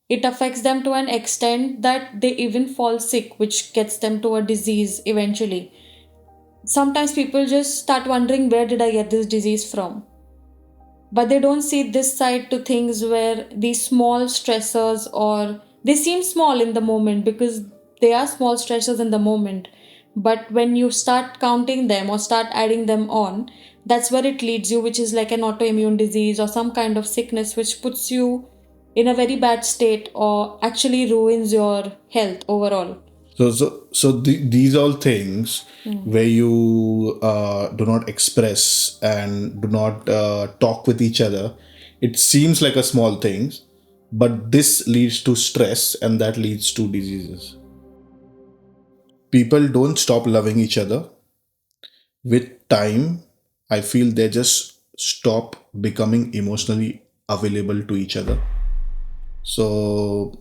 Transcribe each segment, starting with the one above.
It affects them to an extent that they even fall sick, which gets them to a disease eventually. Sometimes people just start wondering, where did I get this disease from? But they don't see this side to things, where these small stressors, or they seem small in the moment because they are small stressors in the moment, but when you start counting them or start adding them on, that's where it leads you, which is like an autoimmune disease or some kind of sickness which puts you in a very bad state or actually ruins your health overall. These all things Hmm. where you do not express and do not talk with each other, it seems like a small things, but this leads to stress and that leads to diseases. People don't stop loving each other. With time, I feel they just stop becoming emotionally available to each other. So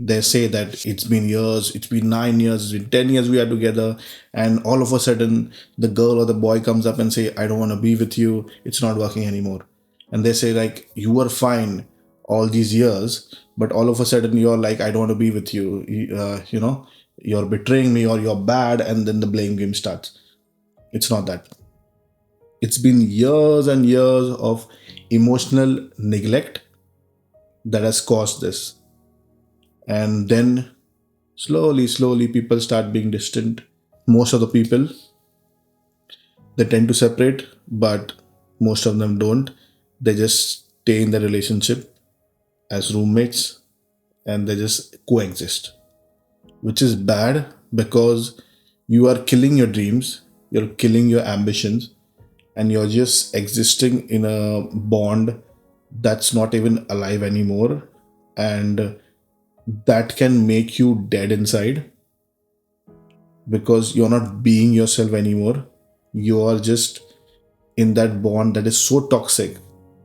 they say that it's been years, it's been 9 years, it's been 10 years we are together, and all of a sudden the girl or the boy comes up and say, I don't want to be with you, it's not working anymore. And they say like, you were fine all these years, but all of a sudden you're like, I don't want to be with you, you're betraying me or you're bad, and then the blame game starts. It's not that. It's been years and years of emotional neglect that has caused this. And then slowly, people start being distant. Most of the people, they tend to separate, but most of them don't. They just stay in the relationship as roommates and they just coexist, which is bad because you are killing your dreams, you're killing your ambitions, and you're just existing in a bond that's not even alive anymore. And that can make you dead inside because you're not being yourself anymore. You are just in that bond that is so toxic.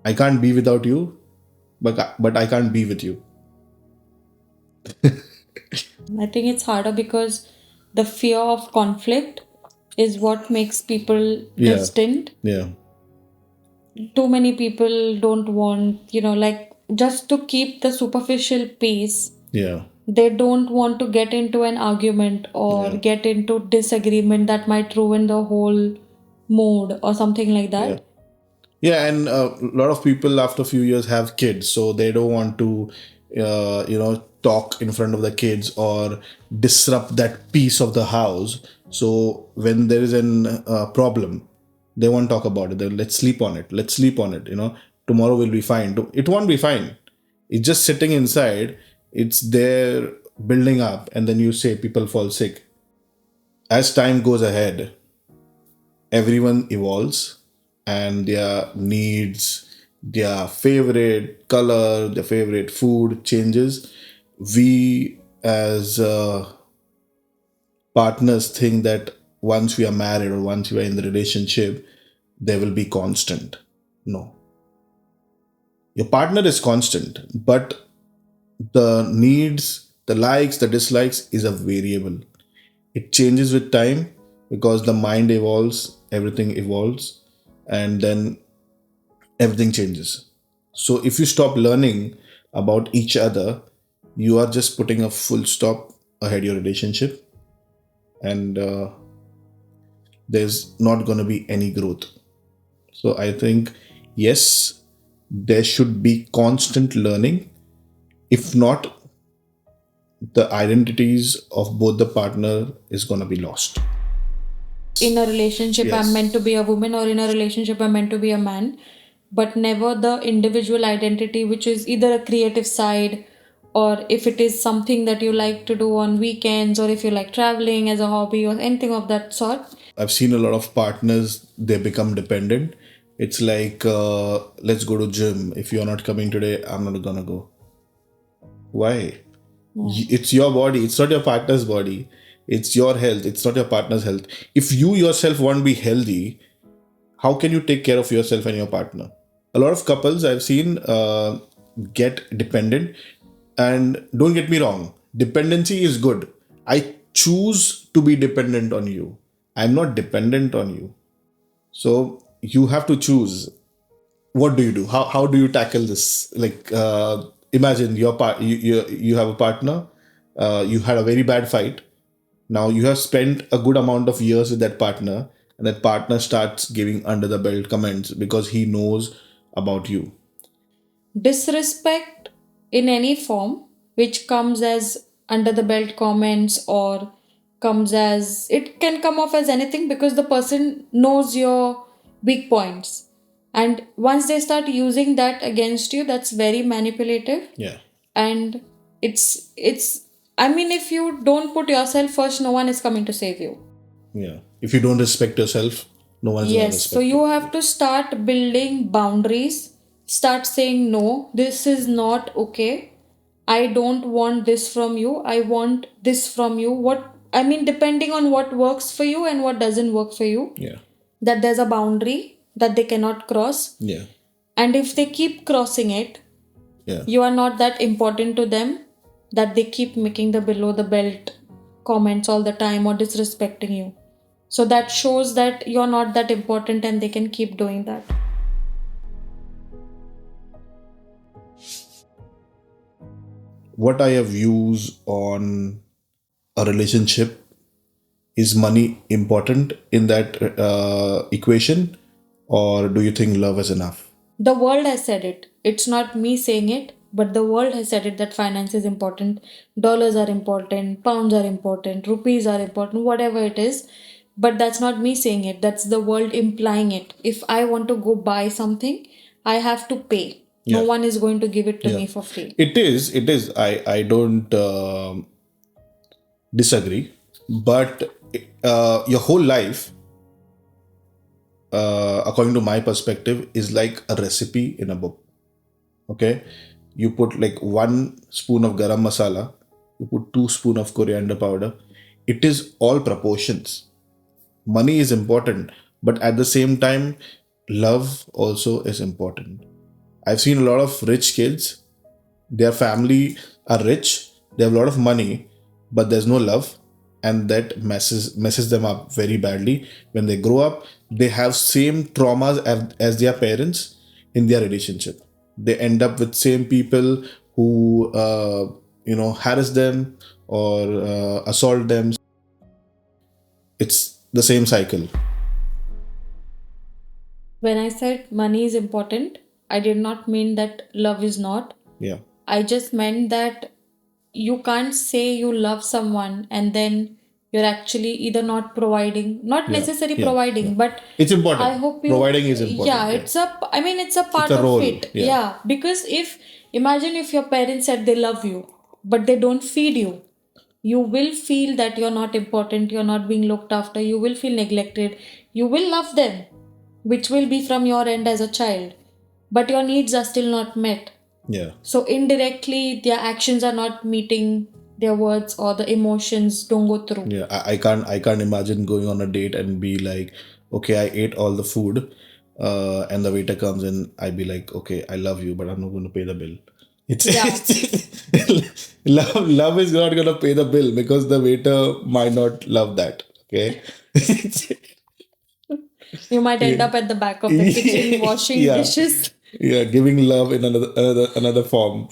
I can't be without you, but I can't be with you. I think it's harder because the fear of conflict is what makes people Yeah, distant. yeah, Too many people don't want, like, just to keep the superficial peace. yeah, They don't want to get into an argument or yeah, get into disagreement that might ruin the whole mood or something like yeah. that. Yeah, and a lot of people after a few years have kids, so they don't want to, talk in front of the kids or disrupt that peace of the house. So when there is an problem, they won't talk about it. They'll, let's sleep on it. Let's sleep on it. Tomorrow will be fine. It won't be fine. It's just sitting inside. It's there building up, and then you say people fall sick. As time goes ahead, everyone evolves and their needs, their favorite color, their favorite food changes. We as partners think that once we are married or once we are in the relationship, there will be constant. No, your partner is constant, but the needs, the likes, the dislikes is a variable. It changes with time because the mind evolves, everything evolves, and then everything changes. So if you stop learning about each other, you are just putting a full stop ahead your relationship, and there's not going to be any growth. So I think yes, there should be constant learning. If not, the identities of both the partner is going to be lost. In a relationship, I'm meant to Yes. be a woman, or in a relationship, I'm meant to be a man, but never the individual identity, which is either a creative side, or if it is something that you like to do on weekends, or if you like traveling as a hobby or anything of that sort. I've seen a lot of partners, they become dependent. It's like, let's go to gym. If you're not coming today, I'm not gonna go. Why? Yeah. It's your body. It's not your partner's body. It's your health. It's not your partner's health. If you yourself won't be healthy, how can you take care of yourself and your partner? A lot of couples I've seen get dependent. And don't get me wrong, dependency is good. I choose to be dependent on you. I'm not dependent on you. So you have to choose. What do you do? How do you tackle this? Like, Imagine you have a partner, you had a very bad fight. Now you have spent a good amount of years with that partner, and that partner starts giving under the belt comments because he knows about you. Disrespect in any form, which comes as under the belt comments or comes as, it can come off as anything because the person knows your weak points. And once they start using that against you, that's very manipulative. Yeah, And it's I mean, if you don't put yourself first, no one is coming to save you. yeah. If you don't respect yourself, no one is gonna Yes, so respect you. you have to start building boundaries. Start saying, no, this is not okay. I don't want this from you. I want this from you. What I mean, depending on what works for you and what doesn't work for you, Yeah, that there's a boundary that they cannot cross. yeah, And if they keep crossing it, yeah. you are not that important to them, that they keep making the below the belt comments all the time or disrespecting you. So that shows that you're not that important and they can keep doing that. What are your views on a relationship? Is money important in that equation, or do you think love is enough? The world has said it. It's not me saying it, but the world has said it, that finance is important, dollars are important, pounds are important, rupees are important, whatever it is. But that's not me saying it, that's the world implying it. If I want to go buy something, I have to pay. No Yeah, one is going to give it to yeah. me for free. It is. It is. I don't disagree, but your whole life, according to my perspective, is like a recipe in a book. Okay, you put like 1 spoon of garam masala, you put 2 spoon of coriander powder. It is all proportions. Money is important, but at the same time, love also is important. I've seen a lot of rich kids, their family are rich, they have a lot of money, but there's no love, and that messes them up very badly. When they grow up, they have same traumas as their parents in their relationship. They end up with same people who harass them or assault them. It's the same cycle. When I said money is important, I did not mean that love is not. Yeah, I just meant that you can't say you love someone and then you're actually either not providing, not yeah, necessarily yeah, yeah. providing, but It's I important. hope you, Providing is yeah, important. Yeah, it's a, I mean, it's a it's part a of role. it. Yeah, Yeah, because if, imagine if your parents said they love you, but they don't feed you, you will feel that you're not important, you're not being looked after, you will feel neglected, you will love them, which will be from your end as a child, but your needs are still not met. yeah. So indirectly, their actions are not meeting their words, or the emotions don't go through. Yeah, I can't imagine going on a date and be like, okay, I ate all the food, and the waiter comes in, I'd be like, okay, I love you, but I'm not going to pay the bill. Yeah, Love is not going to pay the bill because the waiter might not love that. Okay. you might end up at the back of the kitchen washing Yeah, dishes. yeah, giving love in another form.